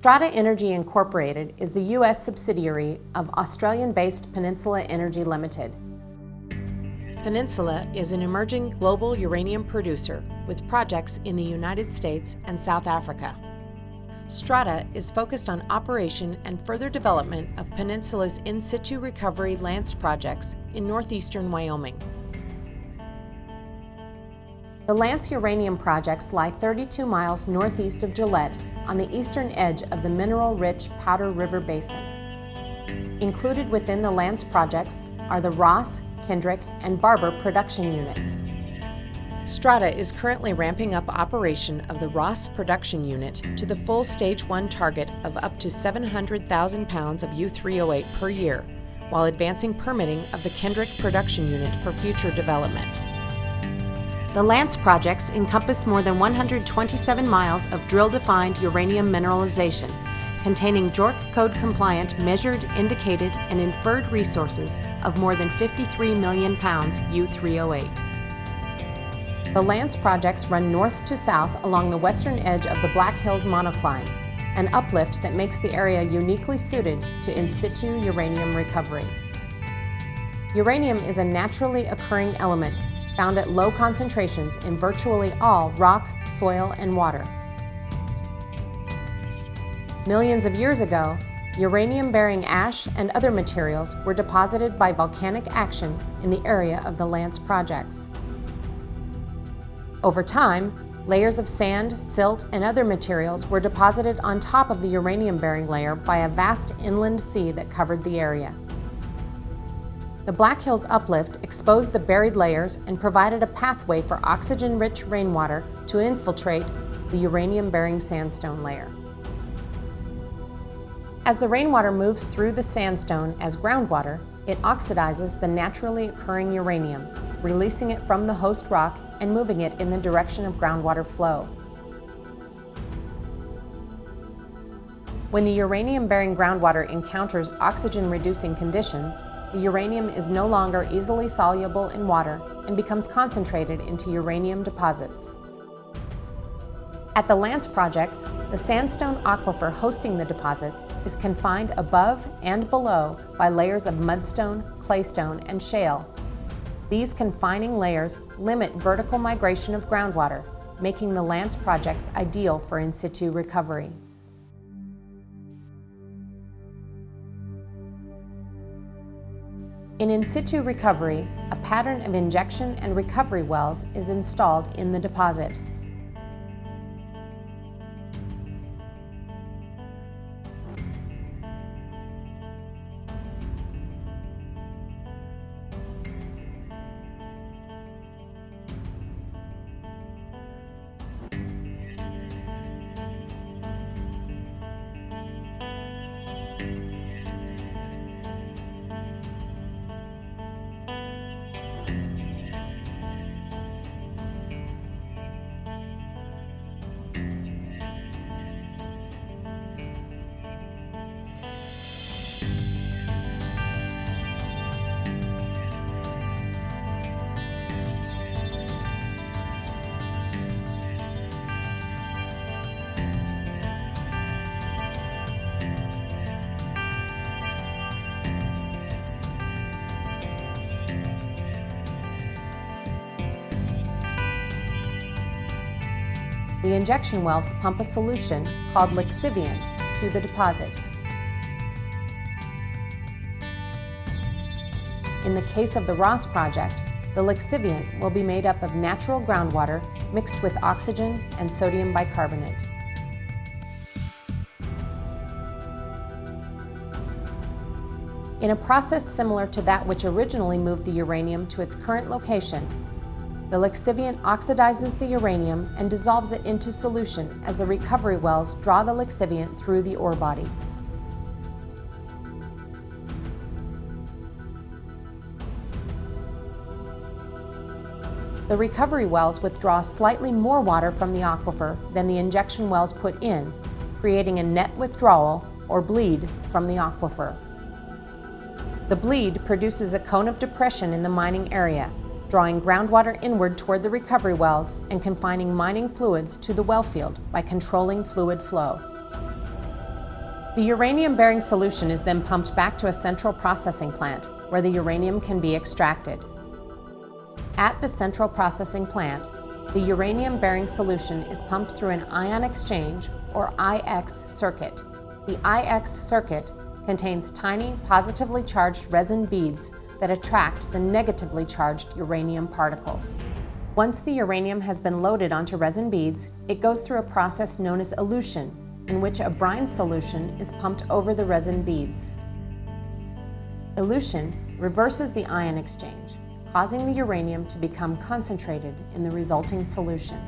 Strata Energy Incorporated is the U.S. subsidiary of Australian-based Peninsula Energy Limited. Peninsula is an emerging global uranium producer with projects in the United States and South Africa. Strata is focused on operation and further development of Peninsula's in-situ recovery Lance projects in northeastern Wyoming. The Lance uranium projects lie 32 miles northeast of Gillette on the eastern edge of the mineral-rich Powder River Basin. Included within the Lance projects are the Ross, Kendrick, and Barber production units. Strata is currently ramping up operation of the Ross production unit to the full Stage 1 target of up to 700,000 pounds of U-3O8 per year, while advancing permitting of the Kendrick production unit for future development. The Lance projects encompass more than 127 miles of drill-defined uranium mineralization, containing JORC code-compliant measured, indicated, and inferred resources of more than 53 million pounds U-3O8. The Lance projects run north to south along the western edge of the Black Hills monocline, an uplift that makes the area uniquely suited to in-situ uranium recovery. Uranium is a naturally occurring element found at low concentrations in virtually all rock, soil, and water. Millions of years ago, uranium-bearing ash and other materials were deposited by volcanic action in the area of the Lance projects. Over time, layers of sand, silt, and other materials were deposited on top of the uranium-bearing layer by a vast inland sea that covered the area. The Black Hills uplift exposed the buried layers and provided a pathway for oxygen-rich rainwater to infiltrate the uranium-bearing sandstone layer. As the rainwater moves through the sandstone as groundwater, it oxidizes the naturally occurring uranium, releasing it from the host rock and moving it in the direction of groundwater flow. When the uranium-bearing groundwater encounters oxygen-reducing conditions, the uranium is no longer easily soluble in water and becomes concentrated into uranium deposits. At the Lance projects, the sandstone aquifer hosting the deposits is confined above and below by layers of mudstone, claystone, and shale. These confining layers limit vertical migration of groundwater, making the Lance projects ideal for in-situ recovery. In in-situ recovery, a pattern of injection and recovery wells is installed in the deposit. The injection wells pump a solution called lixiviant to the deposit. In the case of the Ross project, the lixiviant will be made up of natural groundwater mixed with oxygen and sodium bicarbonate. In a process similar to that which originally moved the uranium to its current location, the lixiviant oxidizes the uranium and dissolves it into solution as the recovery wells draw the lixiviant through the ore body. The recovery wells withdraw slightly more water from the aquifer than the injection wells put in, creating a net withdrawal, or bleed, from the aquifer. The bleed produces a cone of depression in the mining area, drawing groundwater inward toward the recovery wells and confining mining fluids to the well field by controlling fluid flow. The uranium-bearing solution is then pumped back to a central processing plant where the uranium can be extracted. At the central processing plant, the uranium-bearing solution is pumped through an ion exchange, or IX circuit. The IX circuit contains tiny positively charged resin beads that attract the negatively charged uranium particles. Once the uranium has been loaded onto resin beads, it goes through a process known as elution, in which a brine solution is pumped over the resin beads. Elution reverses the ion exchange, causing the uranium to become concentrated in the resulting solution.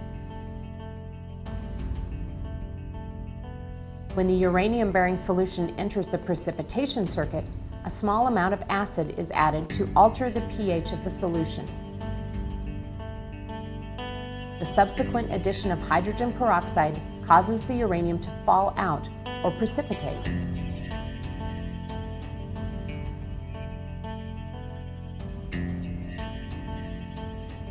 When the uranium-bearing solution enters the precipitation circuit, a small amount of acid is added to alter the pH of the solution. The subsequent addition of hydrogen peroxide causes the uranium to fall out or precipitate.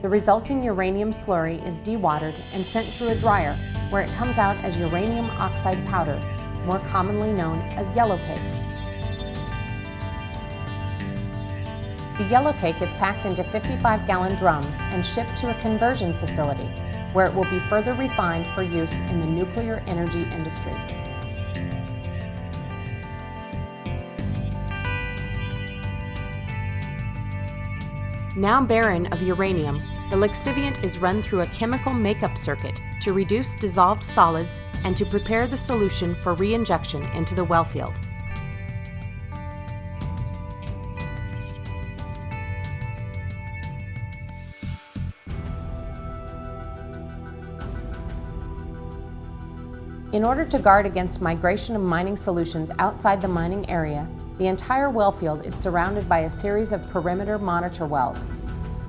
The resulting uranium slurry is dewatered and sent through a dryer, where it comes out as uranium oxide powder, more commonly known as yellow cake. The yellow cake is packed into 55-gallon drums and shipped to a conversion facility, where it will be further refined for use in the nuclear energy industry. Now barren of uranium, the lixiviant is run through a chemical makeup circuit to reduce dissolved solids and to prepare the solution for re-injection into the wellfield. In order to guard against migration of mining solutions outside the mining area, the entire wellfield is surrounded by a series of perimeter monitor wells.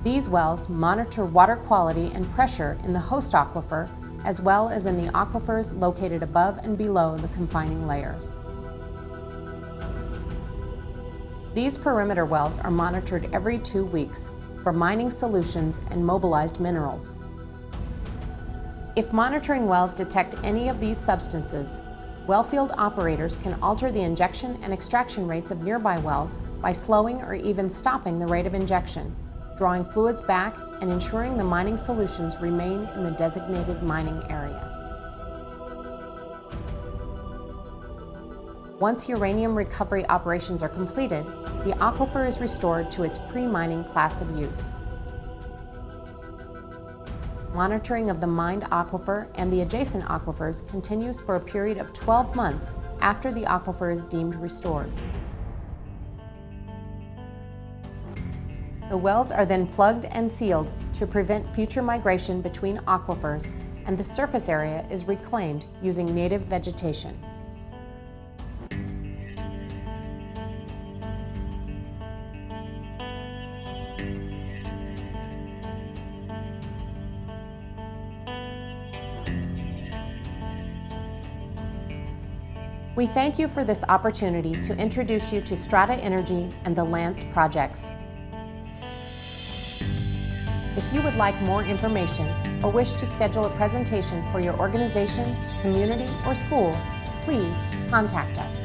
These wells monitor water quality and pressure in the host aquifer, as well as in the aquifers located above and below the confining layers. These perimeter wells are monitored every 2 weeks for mining solutions and mobilized minerals. If monitoring wells detect any of these substances, wellfield operators can alter the injection and extraction rates of nearby wells by slowing or even stopping the rate of injection, drawing fluids back and ensuring the mining solutions remain in the designated mining area. Once uranium recovery operations are completed, the aquifer is restored to its pre-mining class of use. Monitoring of the mined aquifer and the adjacent aquifers continues for a period of 12 months after the aquifer is deemed restored. The wells are then plugged and sealed to prevent future migration between aquifers, and the surface area is reclaimed using native vegetation. We thank you for this opportunity to introduce you to Strata Energy and the Lance projects. If you would like more information or wish to schedule a presentation for your organization, community, or school, please contact us.